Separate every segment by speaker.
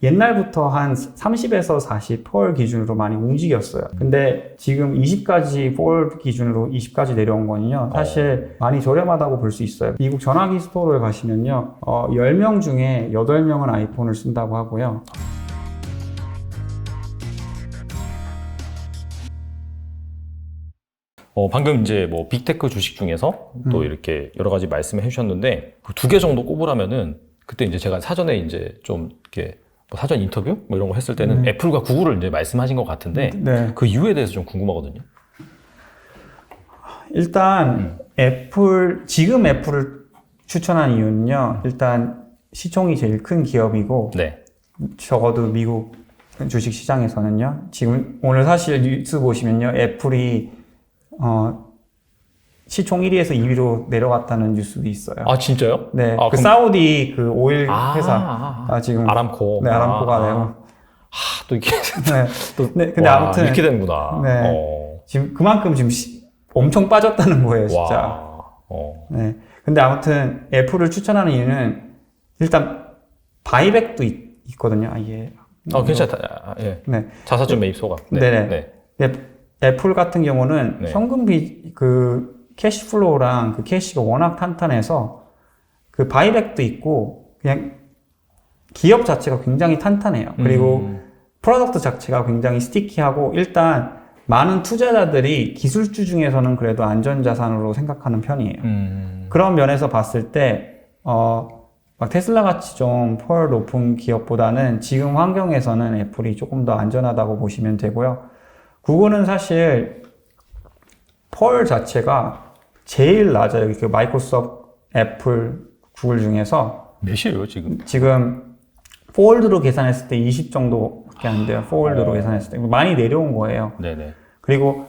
Speaker 1: 옛날부터 한 30에서 40 펄 기준으로 많이 움직였어요. 근데 지금 20까지 펄 기준으로 20까지 내려온 거는요, 사실 많이 저렴하다고 볼 수 있어요. 미국 전화기 스토어를 가시면요, 10명 중에 8명은 아이폰을 쓴다고 하고요.
Speaker 2: 방금 이제 뭐 빅테크 주식 중에서 또 이렇게 여러 가지 말씀을 해주셨는데, 그 2개 정도 꼽으라면은, 그때 이제 제가 사전에 이제 좀 이렇게 뭐 사전 인터뷰 뭐 이런 거 했을 때는 애플과 구글을 이제 말씀하신 것 같은데,
Speaker 1: 네.
Speaker 2: 그 이유에 대해서 좀 궁금하거든요.
Speaker 1: 일단 지금 애플을 추천한 이유는요, 일단 시총이 제일 큰 기업이고,
Speaker 2: 네.
Speaker 1: 적어도 미국 주식 시장에서는요, 지금 오늘 사실 뉴스 보시면요, 애플이 시총 1위에서 2위로 내려갔다는 뉴스도 있어요.
Speaker 2: 아, 진짜요?
Speaker 1: 네,
Speaker 2: 아,
Speaker 1: 그
Speaker 2: 그럼...
Speaker 1: 사우디 그 오일 회사 지금
Speaker 2: 아람코.
Speaker 1: 네, 아람코가 내고.
Speaker 2: 또 이렇게
Speaker 1: 네, 네, 근데
Speaker 2: 와,
Speaker 1: 아무튼
Speaker 2: 이렇게 되는구나.
Speaker 1: 네, 지금 그만큼 지금 엄청 빠졌다는 거예요, 진짜. 네, 근데 아무튼 애플을 추천하는 이유는 일단 바이백도 있거든요. 이게.
Speaker 2: 괜찮다. 예.
Speaker 1: 네.
Speaker 2: 자사주 매입 소각.
Speaker 1: 네. 애플 같은 경우는
Speaker 2: 네.
Speaker 1: 현금비 그 캐시플로우랑 그 캐시가 워낙 탄탄해서 그 바이백도 있고 그냥 기업 자체가 굉장히 탄탄해요. 그리고 프로덕트 자체가 굉장히 스티키하고 일단 많은 투자자들이 기술주 중에서는 그래도 안전자산으로 생각하는 편이에요. 그런 면에서 봤을 때 막 테슬라 같이 좀 펄 높은 기업보다는 지금 환경에서는 애플이 조금 더 안전하다고 보시면 되고요. 구글은 사실 펄 자체가 제일 낮아요. 그 마이크로소프트, 애플, 구글 중에서
Speaker 2: 몇이에요 지금?
Speaker 1: 지금 폴드로 계산했을 때 20 정도밖에 안 돼요. 폴드로 계산했을 때 많이 내려온 거예요.
Speaker 2: 네네.
Speaker 1: 그리고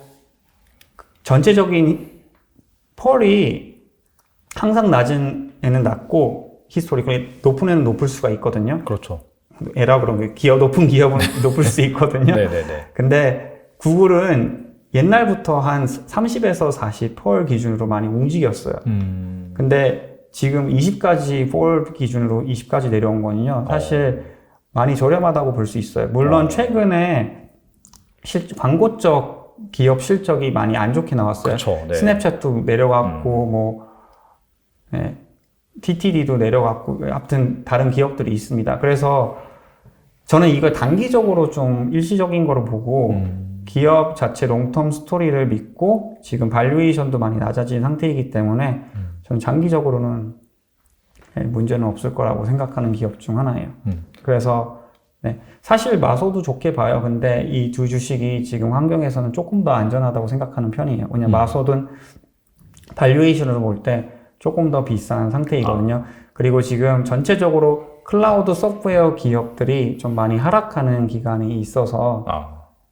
Speaker 1: 전체적인 펄이 항상 낮은 애는 낮고 히스토리컬 높은 애는 높을 수가 있거든요.
Speaker 2: 그렇죠.
Speaker 1: 에라 그런 게 높은 기업은 높을 수 있거든요.
Speaker 2: 네네네.
Speaker 1: 근데 구글은 옛날부터 한 30에서 40 펄 기준으로 많이 움직였어요. 근데 지금 20까지 펄 기준으로 20까지 내려온 거는요, 사실 많이 저렴하다고 볼 수 있어요. 물론 최근에 광고적 기업 실적이 많이 안 좋게 나왔어요.
Speaker 2: 그쵸, 네.
Speaker 1: 스냅챗도 내려갔고, 네, TTD도 내려갔고, 아무튼 다른 기업들이 있습니다. 그래서 저는 이걸 단기적으로 좀 일시적인 거로 보고, 기업 자체 롱텀 스토리를 믿고 지금 발류에이션도 많이 낮아진 상태이기 때문에 저는 장기적으로는 문제는 없을 거라고 생각하는 기업 중 하나예요. 그래서 네, 사실 마소도 좋게 봐요. 근데 이 두 주식이 지금 환경에서는 조금 더 안전하다고 생각하는 편이에요. 왜냐면 마소는 발류에이션으로 볼 때 조금 더 비싼 상태이거든요. 그리고 지금 전체적으로 클라우드 소프트웨어 기업들이 좀 많이 하락하는 기간이 있어서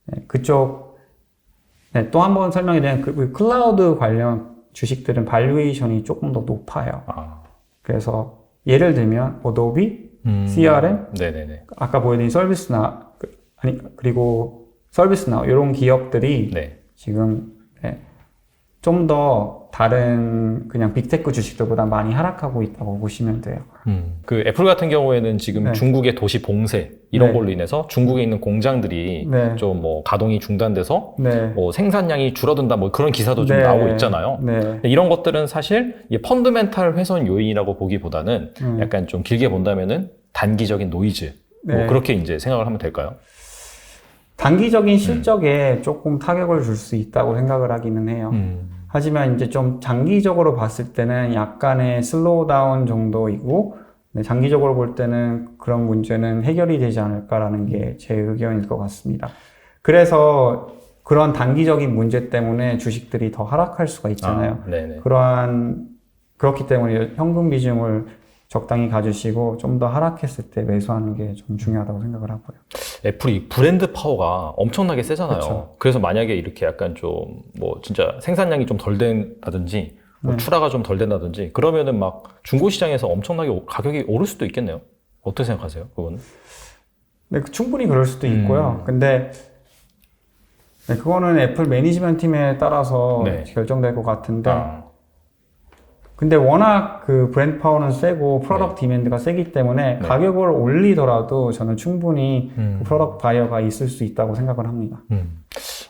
Speaker 1: 네, 그쪽 네, 또 한 번 설명해 드리면 그 클라우드 관련 주식들은 발류에이션이 조금 더 높아요. 그래서 예를 들면 어도비, CRM,
Speaker 2: 네네네.
Speaker 1: 아까 보여드린 서비스나 그리고 서비스나 이런 기업들이
Speaker 2: 네.
Speaker 1: 지금 네, 좀 더 다른 그냥 빅테크 주식들보다 많이 하락하고 있다고 보시면 돼요.
Speaker 2: 그 애플 같은 경우에는 지금
Speaker 1: 네.
Speaker 2: 중국의 도시 봉쇄 이런
Speaker 1: 네.
Speaker 2: 걸로 인해서 중국에 있는 공장들이
Speaker 1: 네.
Speaker 2: 좀 뭐 가동이 중단돼서
Speaker 1: 네.
Speaker 2: 뭐 생산량이 줄어든다 뭐 그런 기사도 좀
Speaker 1: 네.
Speaker 2: 나오고 있잖아요.
Speaker 1: 네.
Speaker 2: 근데 이런 것들은 사실 이게 펀더멘탈 훼손 요인이라고 보기보다는 약간 좀 길게 본다면은 단기적인 노이즈 뭐
Speaker 1: 네.
Speaker 2: 그렇게 이제 생각을 하면 될까요?
Speaker 1: 단기적인 실적에 조금 타격을 줄 수 있다고 생각을 하기는 해요. 하지만 이제 좀 장기적으로 봤을 때는 약간의 슬로우다운 정도이고, 네, 장기적으로 볼 때는 그런 문제는 해결이 되지 않을까라는 게 제 의견일 것 같습니다. 그래서 그런 단기적인 문제 때문에 주식들이 더 하락할 수가 있잖아요.
Speaker 2: 네네.
Speaker 1: 그렇기 때문에 현금 비중을 적당히 가주시고 좀 더 하락했을 때 매수하는 게 좀 중요하다고 생각을 하고요.
Speaker 2: 애플이 브랜드 파워가 엄청나게 세잖아요.
Speaker 1: 그쵸.
Speaker 2: 그래서 만약에 이렇게 약간 좀 뭐 진짜 생산량이 좀 덜 된다든지 뭐 출하가 좀 덜 된다든지 그러면은 막 중고 시장에서 엄청나게 가격이 오를 수도 있겠네요. 어떻게 생각하세요? 그거는?
Speaker 1: 네, 충분히 그럴 수도 있고요. 근데 네, 그거는 애플 매니지먼트 팀에 따라서
Speaker 2: 네.
Speaker 1: 결정될 것 같은데 근데 워낙 그 브랜드 파워는 세고 프로덕트 디맨드가 세기 때문에
Speaker 2: 네.
Speaker 1: 가격을 올리더라도 저는 충분히 그 프로덕트 바이어가 있을 수 있다고 생각을 합니다.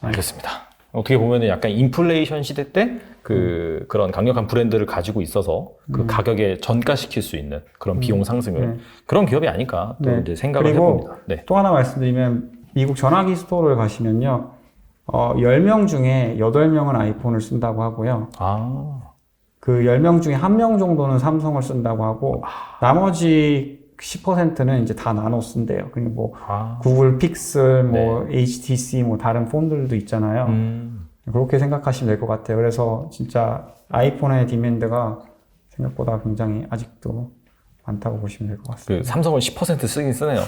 Speaker 2: 알겠습니다. 어떻게 보면은 약간 인플레이션 시대 때 그런 강력한 브랜드를 가지고 있어서 그 가격에 전가시킬 수 있는 그런 비용 상승을 그런 기업이 아닐까 또
Speaker 1: 네.
Speaker 2: 이제 생각을
Speaker 1: 그리고
Speaker 2: 해봅니다. 네.
Speaker 1: 또 하나 말씀드리면 미국 전화기 스토어를 가시면요. 10명 중에 8명은 아이폰을 쓴다고 하고요.
Speaker 2: 아,
Speaker 1: 그 10명 중에 1명 정도는 삼성을 쓴다고 하고 나머지 10%는 이제 다 나눠 쓴대요. 그리고 뭐 구글 픽셀, 뭐 HTC, 뭐 다른 폰들도 있잖아요. 그렇게 생각하시면 될 것 같아요. 그래서 진짜 아이폰의 디맨드가 생각보다 굉장히 아직도 많다고 보시면 될 것 같습니다.
Speaker 2: 그 삼성은 10% 쓰긴 쓰네요.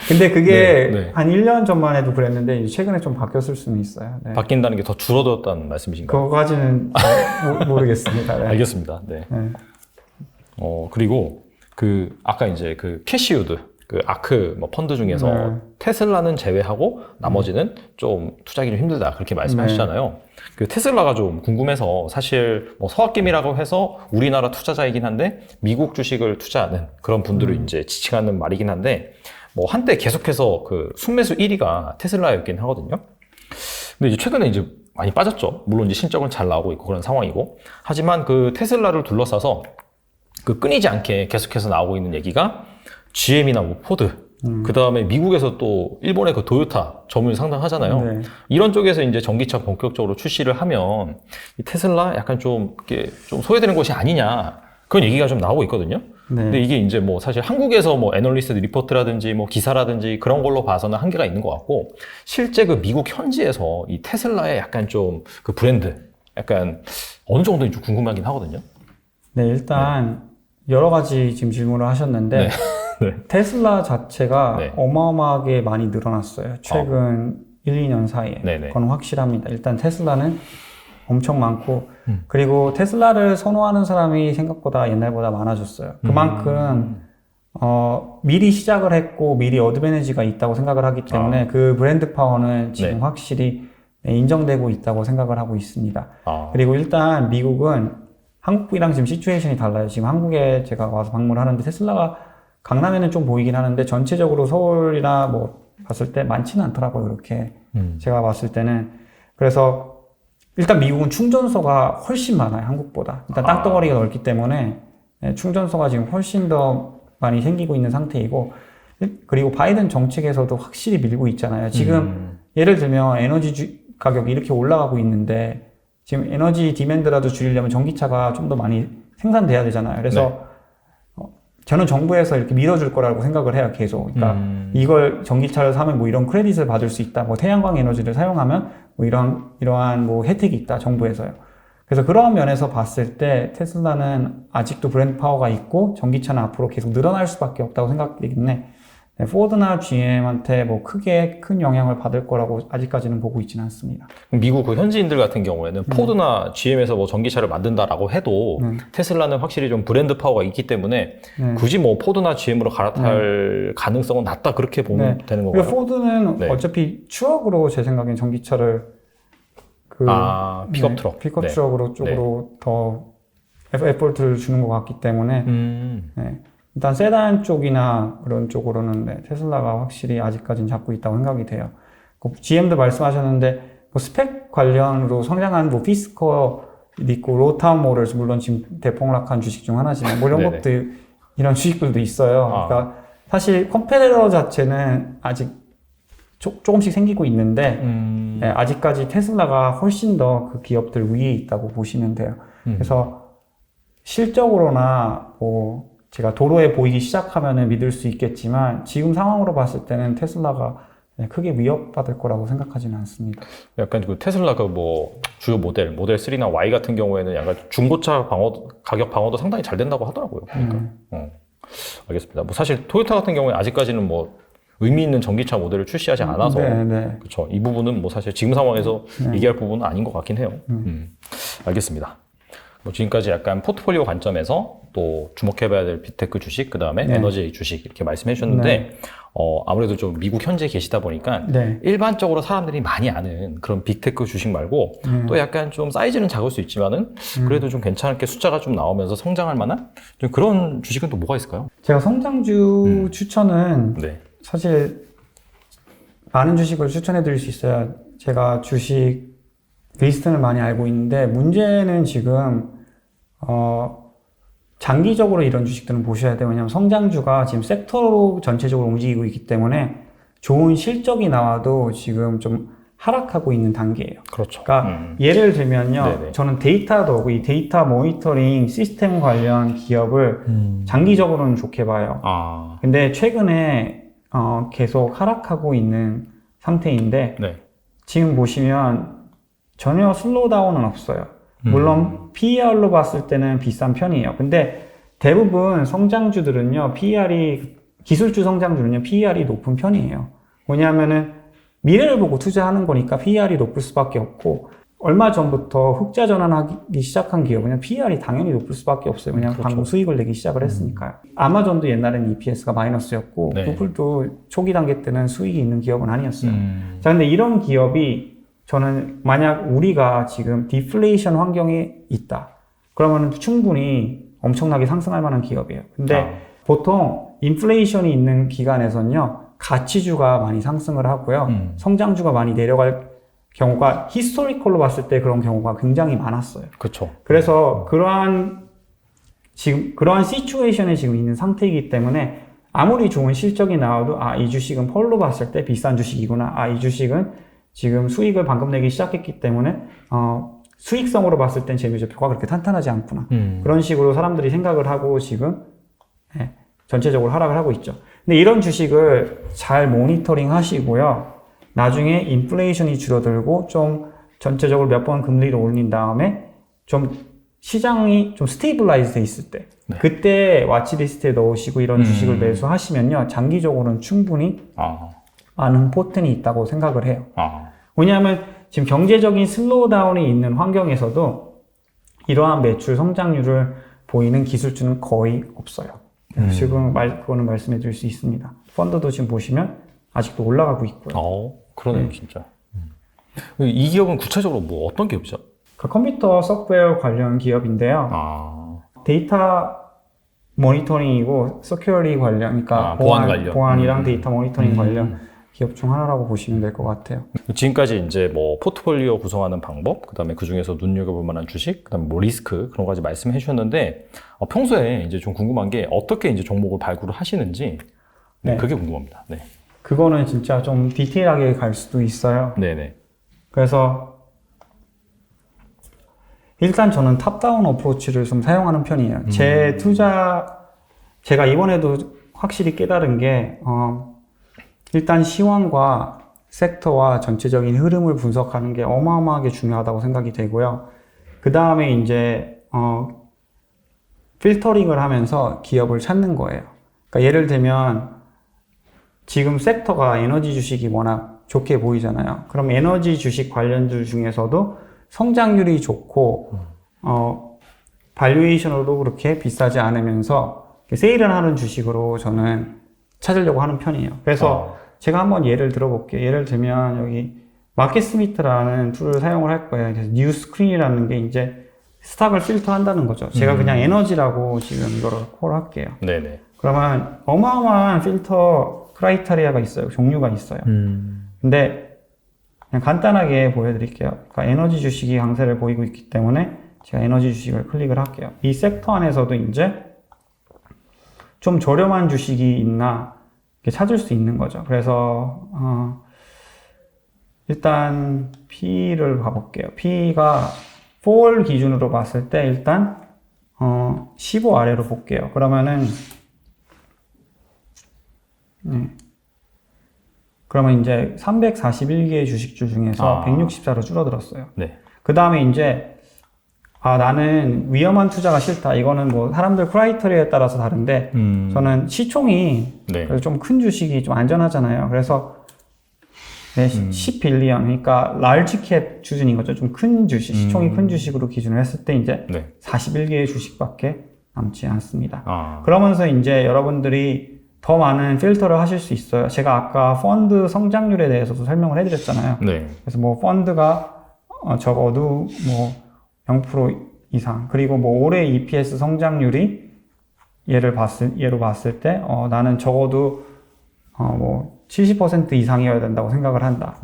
Speaker 1: 근데 그게
Speaker 2: 네.
Speaker 1: 한 1년 전만 해도 그랬는데 이제 최근에 좀 바뀌었을 수는 있어요. 네.
Speaker 2: 바뀐다는 게 더 줄어들었다는 말씀이신가요?
Speaker 1: 그거까지는 잘 모르겠습니다. 네.
Speaker 2: 알겠습니다. 네.
Speaker 1: 네.
Speaker 2: 그리고 아까 이제 그 캐시우드, 그 아크 뭐 펀드 중에서 테슬라는 제외하고 나머지는 좀 투자하기 좀 힘들다. 그렇게 말씀하시잖아요. 그 테슬라가 좀 궁금해서 사실 뭐 서학김이라고 해서 우리나라 투자자이긴 한데 미국 주식을 투자하는 그런 분들을 이제 지칭하는 말이긴 한데 뭐 한때 계속해서 그 순매수 1위가 테슬라였긴 하거든요. 근데 이제 최근에 이제 많이 빠졌죠. 물론 이제 실적은 잘 나오고 있고 그런 상황이고. 하지만 그 테슬라를 둘러싸서 그 끊이지 않게 계속해서 나오고 있는 얘기가 GM이나 뭐 포드, 그 다음에 미국에서 또 일본의 그 도요타 점유율 상당하잖아요.
Speaker 1: 네.
Speaker 2: 이런 쪽에서 이제 전기차 본격적으로 출시를 하면 이 테슬라 약간 좀 이렇게 좀 소외되는 것이 아니냐 그런 얘기가 좀 나오고 있거든요.
Speaker 1: 네.
Speaker 2: 근데 이게 이제 뭐 사실 한국에서 뭐 애널리스트 리포트라든지 뭐 기사라든지 그런 걸로 봐서는 한계가 있는 것 같고 실제 그 미국 현지에서 이 테슬라의 약간 좀 그 브랜드 약간 어느 정도인지 궁금하긴 하거든요.
Speaker 1: 네, 일단 여러 가지 지금 질문을 하셨는데
Speaker 2: 네.
Speaker 1: 테슬라 자체가
Speaker 2: 네.
Speaker 1: 어마어마하게 많이 늘어났어요. 최근 1, 2년 사이에.
Speaker 2: 네네.
Speaker 1: 그건 확실합니다. 일단 테슬라는 엄청 많고 그리고 테슬라를 선호하는 사람이 생각보다 옛날보다 많아졌어요. 그만큼 미리 시작을 했고 미리 어드밴티지가 있다고 생각을 하기 때문에 그 브랜드 파워는 지금 확실히 인정되고 있다고 생각을 하고 있습니다. 그리고 일단 미국은 한국이랑 지금 시츄에이션이 달라요. 지금 한국에 제가 와서 방문을 하는데 테슬라가 강남에는 좀 보이긴 하는데 전체적으로 서울이나 뭐 봤을 때 많지는 않더라고요. 그렇게 제가 봤을 때는. 그래서 일단 미국은 충전소가 훨씬 많아요. 한국보다. 일단 땅덩어리가 넓기 때문에 충전소가 지금 훨씬 더 많이 생기고 있는 상태이고 그리고 바이든 정책에서도 확실히 밀고 있잖아요. 지금 예를 들면 에너지 가격이 이렇게 올라가고 있는데 지금 에너지 디맨드라도 줄이려면 전기차가 좀 더 많이 생산돼야 되잖아요. 그래서 저는 정부에서 이렇게 밀어줄 거라고 생각을 해요, 계속. 그러니까 이걸 전기차를 사면 뭐 이런 크레딧을 받을 수 있다, 뭐 태양광 에너지를 사용하면 뭐 이러한 뭐 혜택이 있다, 정부에서요. 그래서 그런 면에서 봤을 때 테슬라는 아직도 브랜드 파워가 있고 전기차는 앞으로 계속 늘어날 수밖에 없다고 생각되기 때문에 포드나 GM한테 뭐 크게 큰 영향을 받을 거라고 아직까지는 보고 있지는 않습니다.
Speaker 2: 미국 그 현지인들 같은 경우에는 포드나 GM에서 뭐 전기차를 만든다라고 해도 테슬라는 확실히 좀 브랜드 파워가 있기 때문에 굳이 뭐 포드나 GM으로 갈아탈 가능성은 낮다 그렇게 보면 되는 건가요?
Speaker 1: 그리고 포드는 어차피 추억으로 제 생각엔 전기차를
Speaker 2: 픽업 트럭.
Speaker 1: 픽업 트럭으로 쪽으로 더 에포트를 주는 것 같기 때문에 일단 세단 쪽이나 그런 쪽으로는 테슬라가 확실히 아직까지는 잡고 있다고 생각이 돼요. GM도 말씀하셨는데 뭐 스펙 관련으로 성장한 뭐 피스커 있고 로타운 모럴스 물론 지금 대폭락한 주식 중 하나지만 뭐 이런 것들 이런 주식들도 있어요. 그러니까 사실 컴페레러 자체는 아직 조금씩 생기고 있는데 아직까지 테슬라가 훨씬 더 그 기업들 위에 있다고 보시면 돼요. 그래서 실적으로나 뭐 제가 도로에 보이기 시작하면은 믿을 수 있겠지만 지금 상황으로 봤을 때는 테슬라가 크게 위협받을 거라고 생각하지는 않습니다.
Speaker 2: 약간 그 테슬라 그 뭐 주요 모델 3나 Y 같은 경우에는 약간 중고차 가격 방어도 상당히 잘 된다고 하더라고요. 그러니까. 알겠습니다. 뭐 사실 토요타 같은 경우에 아직까지는 뭐 의미 있는 전기차 모델을 출시하지 않아서 그렇죠. 이 부분은 뭐 사실 지금 상황에서 얘기할 부분은 아닌 것 같긴 해요. 알겠습니다. 뭐 지금까지 약간 포트폴리오 관점에서 또 주목해봐야 될 빅테크 주식, 그 다음에 에너지 주식 이렇게 말씀해 주셨는데 아무래도 좀 미국 현지에 계시다 보니까
Speaker 1: 네.
Speaker 2: 일반적으로 사람들이 많이 아는 그런 빅테크 주식 말고 또 약간 좀 사이즈는 작을 수 있지만은 그래도 좀 괜찮게 숫자가 좀 나오면서 성장할 만한 좀 그런 주식은 또 뭐가 있을까요?
Speaker 1: 제가 성장주 추천은
Speaker 2: 네.
Speaker 1: 사실 많은 주식을 추천해 드릴 수 있어요. 제가 주식 리스트는 많이 알고 있는데 문제는 지금 장기적으로 이런 주식들은 보셔야 돼요. 왜냐하면 성장주가 지금 섹터로 전체적으로 움직이고 있기 때문에 좋은 실적이 나와도 지금 좀 하락하고 있는 단계예요.
Speaker 2: 그렇죠.
Speaker 1: 그러니까 예를 들면요.
Speaker 2: 네네.
Speaker 1: 저는 데이터도 이 데이터 모니터링 시스템 관련 기업을 장기적으로는 좋게 봐요.
Speaker 2: 아.
Speaker 1: 근데 최근에 계속 하락하고 있는 상태인데
Speaker 2: 네.
Speaker 1: 지금 보시면 전혀 슬로우다운은 없어요. 물론 PER로 봤을 때는 비싼 편이에요. 근데 대부분 성장주들은요, 기술주 성장주는요, PER이 높은 편이에요. 왜냐하면은 미래를 보고 투자하는 거니까 PER이 높을 수밖에 없고, 얼마 전부터 흑자 전환하기 시작한 기업은 PER이 당연히 높을 수밖에 없어요. 왜냐하면
Speaker 2: 그렇죠.
Speaker 1: 방금 수익을 내기 시작을 했으니까요. 아마존도 옛날에는 EPS가 마이너스였고,
Speaker 2: 네.
Speaker 1: 구글도 초기 단계 때는 수익이 있는 기업은 아니었어요. 자, 근데 이런 기업이 저는 만약 우리가 지금 디플레이션 환경에 있다. 그러면 충분히 엄청나게 상승할 만한 기업이에요. 근데 보통 인플레이션이 있는 기간에서는요, 가치주가 많이 상승을 하고요. 성장주가 많이 내려갈 경우가 히스토리컬로 봤을 때 그런 경우가 굉장히 많았어요.
Speaker 2: 그렇죠.
Speaker 1: 그래서 그러한 시츄에이션에 지금 있는 상태이기 때문에 아무리 좋은 실적이 나와도 이 주식은 펄로 봤을 때 비싼 주식이구나. 이 주식은 지금 수익을 방금 내기 시작했기 때문에 수익성으로 봤을 땐 재무제표가 그렇게 탄탄하지 않구나. 그런 식으로 사람들이 생각을 하고 지금 전체적으로 하락을 하고 있죠. 근데 이런 주식을 잘 모니터링 하시고요. 나중에 인플레이션이 줄어들고 좀 전체적으로 몇 번 금리를 올린 다음에 좀 시장이 좀 스테이블라이즈 돼 있을 때
Speaker 2: 네.
Speaker 1: 그때 와치리스트에 넣으시고 이런 주식을 매수하시면요. 장기적으로는 충분히 많은 포텐이 있다고 생각을 해요. 왜냐하면 지금 경제적인 슬로우다운이 있는 환경에서도 이러한 매출 성장률을 보이는 기술주는 거의 없어요. 지금 그거는 말씀해 드릴 수 있습니다. 펀드도 지금 보시면 아직도 올라가고 있고요.
Speaker 2: 그러네요, 진짜. 이 기업은 구체적으로 뭐 어떤 기업이죠?
Speaker 1: 그 컴퓨터 소프트웨어 관련 기업인데요. 데이터 모니터링이고 서큐리티 관련, 그러니까
Speaker 2: 보안 관련.
Speaker 1: 보안이랑 데이터 모니터링 관련 기업 중 하나라고 보시면 될 것 같아요.
Speaker 2: 지금까지 이제 뭐 포트폴리오 구성하는 방법, 그다음에 그 중에서 눈여겨볼 만한 주식, 그다음에 뭐 리스크 그런 가지 말씀해 주셨는데 평소에 이제 좀 궁금한 게 어떻게 이제 종목을 발굴을 하시는지
Speaker 1: 네.
Speaker 2: 그게 궁금합니다. 네.
Speaker 1: 그거는 진짜 좀 디테일하게 갈 수도 있어요.
Speaker 2: 네네.
Speaker 1: 그래서 일단 저는 탑다운 어프로치를 좀 사용하는 편이에요. 제가 이번에도 확실히 깨달은 게 일단 시황과 섹터와 전체적인 흐름을 분석하는 게 어마어마하게 중요하다고 생각이 되고요. 그 다음에 이제 필터링을 하면서 기업을 찾는 거예요. 그러니까 예를 들면 지금 섹터가 에너지 주식이 워낙 좋게 보이잖아요. 그럼 에너지 주식 관련주 중에서도 성장률이 좋고 발류에이션으로도 그렇게 비싸지 않으면서 세일을 하는 주식으로 저는 찾으려고 하는 편이에요. 그래서 제가 한번 예를 들어볼게요. 예를 들면 여기 마켓스미트라는 툴을 사용을 할 거예요. 그래서 뉴 스크린이라는 게 이제 스탁을 필터한다는 거죠. 제가 그냥 에너지라고 지금 이거를 콜할게요.
Speaker 2: 네네.
Speaker 1: 그러면 어마어마한 필터 크라이테리아가 있어요. 종류가 있어요. 근데 그냥 간단하게 보여드릴게요. 그러니까 에너지 주식이 강세를 보이고 있기 때문에 제가 에너지 주식을 클릭을 할게요. 이 섹터 안에서도 이제 좀 저렴한 주식이 있나 찾을 수 있는 거죠. 그래서 일단 P를 봐볼게요. P가 4월 기준으로 봤을 때 일단 15 아래로 볼게요. 그러면은 그러면 이제 341개의 주식주 중에서 164로 줄어들었어요.
Speaker 2: 네.
Speaker 1: 그 다음에 이제 나는 위험한 투자가 싫다. 이거는 뭐 사람들 크라이테리아에 따라서 다른데 저는 시총이
Speaker 2: 네.
Speaker 1: 좀 큰 주식이 좀 안전하잖아요. 그래서 10빌리언, 그러니까 large cap 수준인 거죠. 좀 큰 주식, 시총이 큰 주식으로 기준을 했을 때 이제 41개의 주식밖에 남지 않습니다. 그러면서 이제 여러분들이 더 많은 필터를 하실 수 있어요. 제가 아까 펀드 성장률에 대해서도 설명을 해드렸잖아요.
Speaker 2: 네.
Speaker 1: 그래서 뭐 펀드가 적어도 뭐 0% 이상, 그리고 뭐 올해 EPS 성장률이 예로 봤을 때 나는 적어도 뭐 70% 이상이어야 된다고 생각을 한다.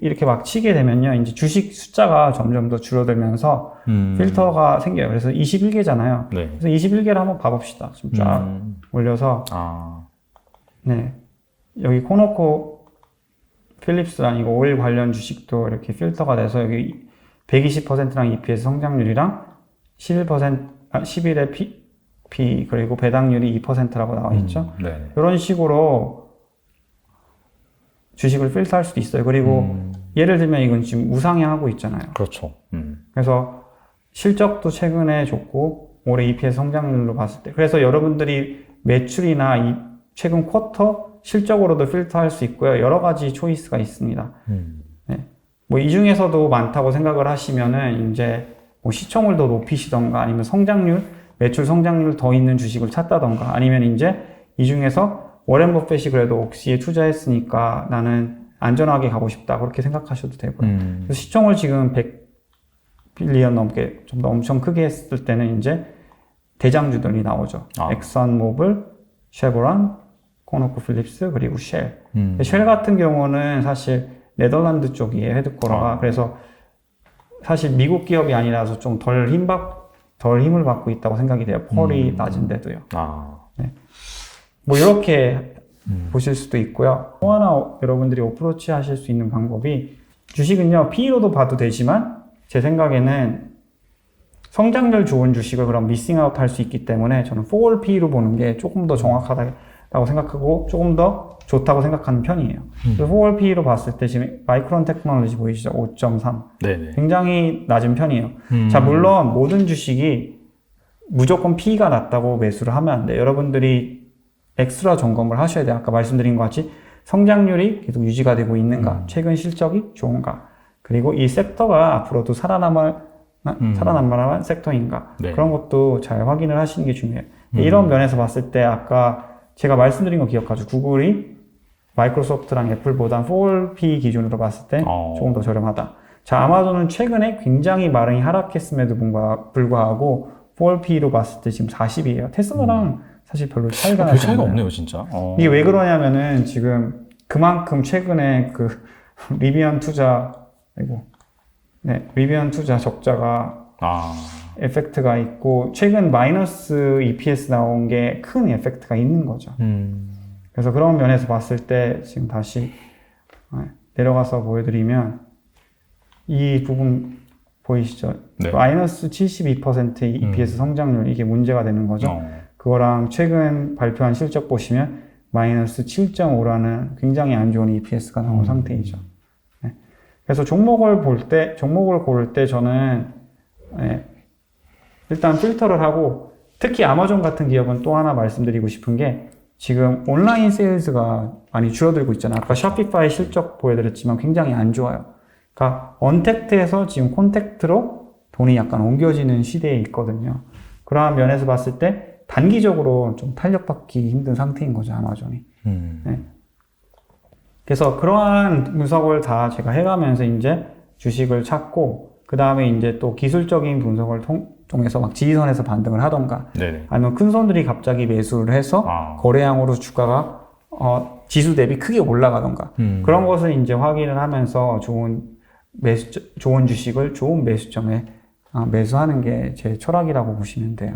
Speaker 1: 이렇게 막 치게 되면요, 이제 주식 숫자가 점점 더 줄어들면서 필터가 생겨요. 그래서 21개잖아요.
Speaker 2: 네.
Speaker 1: 그래서 21개를 한번 봐봅시다. 좀 쫙 올려서 네, 여기 코노코 필립스랑 이거 오일 관련 주식도 이렇게 필터가 돼서 여기 120%랑 EPS 성장률이랑 11의 P 그리고 배당률이 2%라고 나와 있죠.
Speaker 2: 네.
Speaker 1: 이런 식으로 주식을 필터할 수도 있어요. 그리고 예를 들면 이건 지금 우상향하고 있잖아요.
Speaker 2: 그렇죠.
Speaker 1: 그래서 실적도 최근에 좋고 올해 EPS 성장률로 봤을 때, 그래서 여러분들이 매출이나 이 최근 쿼터 실적으로도 필터할 수 있고요. 여러 가지 초이스가 있습니다. 네. 뭐 이 중에서도 많다고 생각을 하시면은 이제 뭐 시총을 더 높이시던가 아니면 성장률, 매출 성장률 더 있는 주식을 찾다던가 아니면 이제 이 중에서 워렌 버핏이 그래도 옥시에 투자했으니까 나는 안전하게 가고 싶다 그렇게 생각하셔도 되고요. 그래서 시총을 지금 100빌리언 넘게 좀 더 엄청 크게 했을 때는 이제 대장주들이 나오죠. 엑선 모빌, 쉐보란, 코노코 필립스 그리고 쉘. 쉘 같은 경우는 사실 네덜란드 쪽이에요, 헤드쿼터가. 그래서 사실 미국 기업이 아니라서 좀 덜 힘을 받고 있다고 생각이 돼요. 펄이 낮은데도요. 네. 뭐 이렇게 보실 수도 있고요. 또 하나 여러분들이 어프로치 하실 수 있는 방법이, 주식은요 PE로도 봐도 되지만 제 생각에는 성장률 좋은 주식을 그럼 미싱아웃 할 수 있기 때문에 저는 forward PE로 보는 게 조금 더 정확하다고 생각하고 조금 더 좋다고 생각하는 편이에요. 그래서 forward PE로 봤을 때 지금 마이크론 테크놀로지 보이시죠? 5.3.
Speaker 2: 네네.
Speaker 1: 굉장히 낮은 편이에요. 자, 물론 모든 주식이 무조건 PE가 낮다고 매수를 하면 안 돼요. 여러분들이 엑스트라 점검을 하셔야 돼요. 아까 말씀드린 것 같이 성장률이 계속 유지가 되고 있는가, 최근 실적이 좋은가, 그리고 이 섹터가 앞으로도 살아남을 만한 섹터인가,
Speaker 2: 네.
Speaker 1: 그런 것도 잘 확인을 하시는 게 중요해요. 이런 면에서 봤을 때 아까 제가 말씀드린 거 기억하죠? 구글이 마이크로소프트랑 애플보단 4P 기준으로 봤을 때 조금 더 저렴하다. 자, 아마존은 최근에 굉장히 마랑이 하락했음에도 불구하고 4P로 봤을 때 지금 40이에요. 테슬라랑 사실 별로 차이가 나지 않아요.
Speaker 2: 없네요, 진짜.
Speaker 1: 이게 왜 그러냐면은 지금 그만큼 최근에 그 리비안 투자 적자가 에펙트가 있고 최근 마이너스 EPS 나온 게 큰 에펙트가 있는 거죠. 그래서 그런 면에서 봤을 때 지금 다시 내려가서 보여드리면 이 부분 보이시죠?
Speaker 2: 네.
Speaker 1: 마이너스 72%의 EPS 성장률, 이게 문제가 되는 거죠. 그거랑 최근 발표한 실적 보시면 마이너스 7.5라는 굉장히 안 좋은 EPS가 나온 상태이죠. 네. 그래서 종목을 고를 때 저는 일단 필터를 하고, 특히 아마존 같은 기업은 또 하나 말씀드리고 싶은 게 지금 온라인 세일즈가 많이 줄어들고 있잖아요. 아까 샤피파이 실적 보여드렸지만 굉장히 안 좋아요. 그러니까 언택트에서 지금 콘택트로 돈이 약간 옮겨지는 시대에 있거든요. 그러한 면에서 봤을 때 단기적으로 좀 탄력받기 힘든 상태인 거죠, 아마존이. 네. 그래서 그러한 분석을 다 제가 해가면서 이제 주식을 찾고, 그 다음에 이제 또 기술적인 분석을 통해서 막 지지선에서 반등을 하던가,
Speaker 2: 네네.
Speaker 1: 아니면 큰 손들이 갑자기 매수를 해서 거래량으로 주가가 지수 대비 크게 올라가던가, 그런 것을 이제 확인을 하면서 좋은 주식을 좋은 매수점에 매수하는 게 제 철학이라고 보시면 돼요.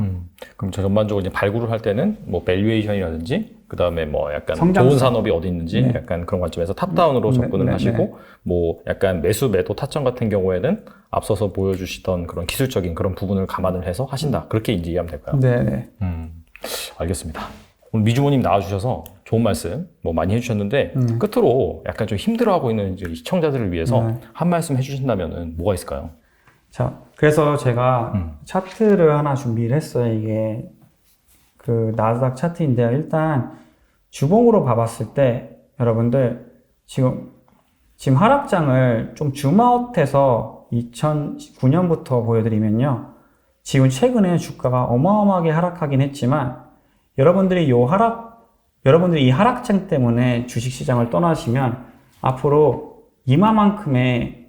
Speaker 2: 그럼 전반적으로 이제 발굴을 할 때는 뭐 밸류에이션이라든지 그 다음에 뭐 약간
Speaker 1: 성장성.
Speaker 2: 좋은 산업이 어디 있는지
Speaker 1: 네.
Speaker 2: 약간 그런 관점에서 탑다운으로 접근을 하시고 뭐 약간 매수 매도 타점 같은 경우에는 앞서서 보여주시던 그런 기술적인 그런 부분을 감안을 해서 하신다. 그렇게 이제 이해하면 될까요?
Speaker 1: 네.
Speaker 2: 알겠습니다. 오늘 미주모님 나와주셔서 좋은 말씀 뭐 많이 해주셨는데 끝으로 약간 좀 힘들어하고 있는 이제 시청자들을 위해서 한 말씀 해주신다면은 뭐가 있을까요?
Speaker 1: 자, 그래서 제가 차트를 하나 준비를 했어요. 이게 그 나스닥 차트인데요. 일단 주봉으로 봐봤을 때 여러분들 지금 하락장을 좀 줌아웃해서 2009년부터 보여드리면요. 지금 최근에 주가가 어마어마하게 하락하긴 했지만 여러분들이 이 하락장 때문에 주식시장을 떠나시면 앞으로 이마만큼의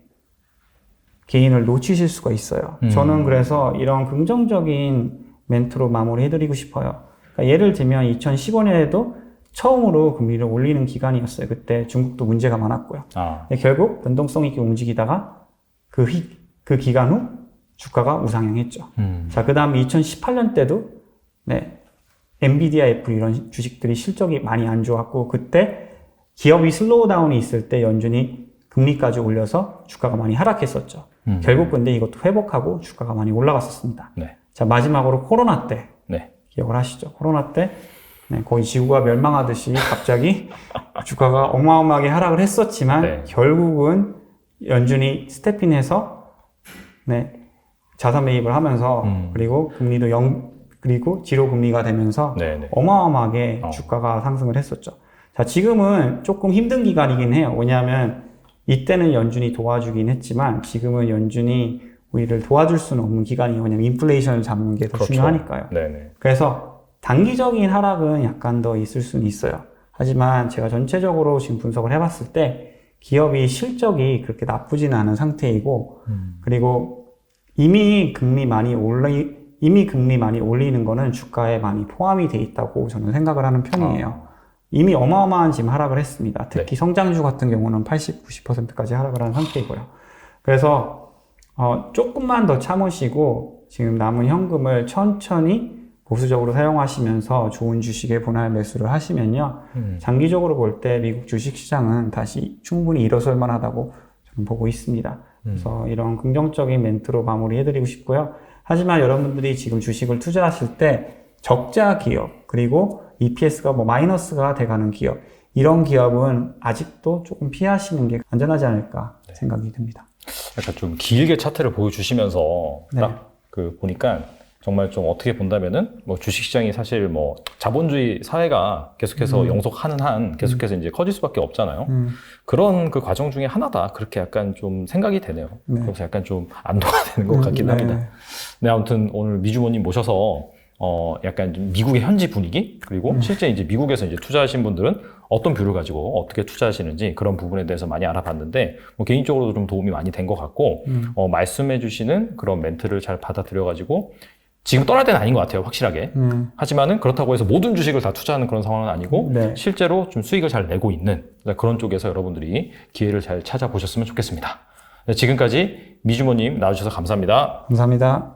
Speaker 1: 게인을 놓치실 수가 있어요. 저는 그래서 이런 긍정적인 멘트로 마무리해드리고 싶어요. 그러니까 예를 들면 2015년에도 처음으로 금리를 올리는 기간이었어요. 그때 중국도 문제가 많았고요. 근데 결국 변동성 있게 움직이다가 그 기간 후 주가가 우상향했죠. 자, 그 다음에 2018년 때도 엔비디아, 애플 이런 주식들이 실적이 많이 안 좋았고 그때 기업이 슬로우 다운이 있을 때 연준이 금리까지 올려서 주가가 많이 하락했었죠. 결국 근데 이것도 회복하고 주가가 많이 올라갔었습니다.
Speaker 2: 네.
Speaker 1: 자, 마지막으로 코로나 때
Speaker 2: 네.
Speaker 1: 기억을 하시죠. 코로나 때 거의 지구가 멸망하듯이 갑자기 주가가 어마어마하게 하락을 했었지만
Speaker 2: 네.
Speaker 1: 결국은 연준이 스텝인해서 자산 매입을 하면서 그리고 금리도 그리고 지로 금리가 되면서
Speaker 2: 네네.
Speaker 1: 어마어마하게 주가가 상승을 했었죠. 자, 지금은 조금 힘든 기간이긴 해요. 왜냐하면 이때는 연준이 도와주긴 했지만 지금은 연준이 우리를 도와줄 수는 없는 기간이에요. 왜냐하면 인플레이션을 잡는 게 더
Speaker 2: 그렇죠.
Speaker 1: 중요하니까요.
Speaker 2: 네네.
Speaker 1: 그래서 단기적인 하락은 약간 더 있을 수는 있어요. 하지만 제가 전체적으로 지금 분석을 해봤을 때 기업이 실적이 그렇게 나쁘지는 않은 상태이고 그리고 이미 금리 많이 올리는 거는 주가에 많이 포함이 돼 있다고 저는 생각을 하는 편이에요. 이미 어마어마한 지금 하락을 했습니다. 특히 성장주 같은 경우는 80, 90%까지 하락을 한 상태이고요. 그래서 조금만 더 참으시고 지금 남은 현금을 천천히 보수적으로 사용하시면서 좋은 주식에 분할 매수를 하시면요. 장기적으로 볼 때 미국 주식시장은 다시 충분히 일어설 만하다고 저는 보고 있습니다. 그래서 이런 긍정적인 멘트로 마무리해드리고 싶고요. 하지만 여러분들이 지금 주식을 투자하실 때 적자 기업 그리고 EPS가 마이너스가 돼가는 기업 이런 기업은 아직도 조금 피하시는 게 안전하지 않을까 생각이 듭니다.
Speaker 2: 약간 좀 길게 차트를 보여주시면서 딱 보니까 정말 좀 어떻게 본다면은 주식시장이 사실 자본주의 사회가 계속해서 영속하는 한 계속해서 이제 커질 수밖에 없잖아요. 그런 그 과정 중에 하나다. 그렇게 약간 좀 생각이 되네요. 그래서 약간 좀 안도가 되는 것 같긴 합니다. 네, 아무튼 오늘 미주모님 모셔서 약간 좀 미국의 현지 분위기 그리고 실제 이제 미국에서 이제 투자하신 분들은 어떤 뷰를 가지고 어떻게 투자하시는지 그런 부분에 대해서 많이 알아봤는데 개인적으로도 좀 도움이 많이 된 것 같고 말씀해 주시는 그런 멘트를 잘 받아들여 가지고 지금 떠날 때는 아닌 것 같아요, 확실하게. 하지만은 그렇다고 해서 모든 주식을 다 투자하는 그런 상황은 아니고 실제로 좀 수익을 잘 내고 있는 그런 쪽에서 여러분들이 기회를 잘 찾아보셨으면 좋겠습니다. 네, 지금까지 미주모님 나와주셔서 감사합니다.
Speaker 1: 감사합니다.